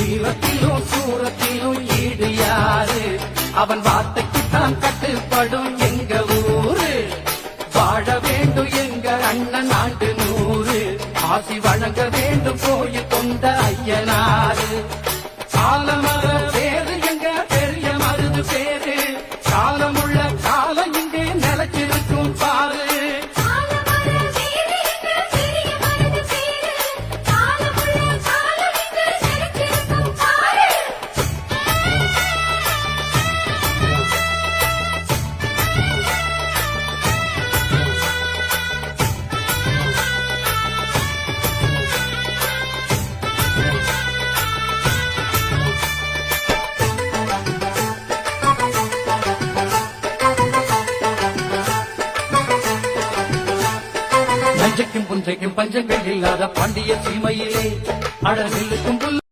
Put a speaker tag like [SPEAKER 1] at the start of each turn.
[SPEAKER 1] வீரத்திலும் சூரத்திலும் ஈடு யாரு அவன் வார்த்தைக்குத்தான் கட்டுப்படும் எங்க ஊரு வாழ வேண்டும் எங்க அண்ணன் ஆண்டு 100 ஆசி வழங்க வேண்டும் கோயில் கொண்ட ஐயனாரு காலமர பேரு எங்க பெரிய மருது பேரு காலமுள்ள காலம் இங்கே நிலைச்சிருக்கும் பாரு நஞ்சைக்கும் புஞ்சைக்கும் பஞ்சங்கள் இல்லாத பாண்டிய சீமையிலே அடவில்லுக்கும்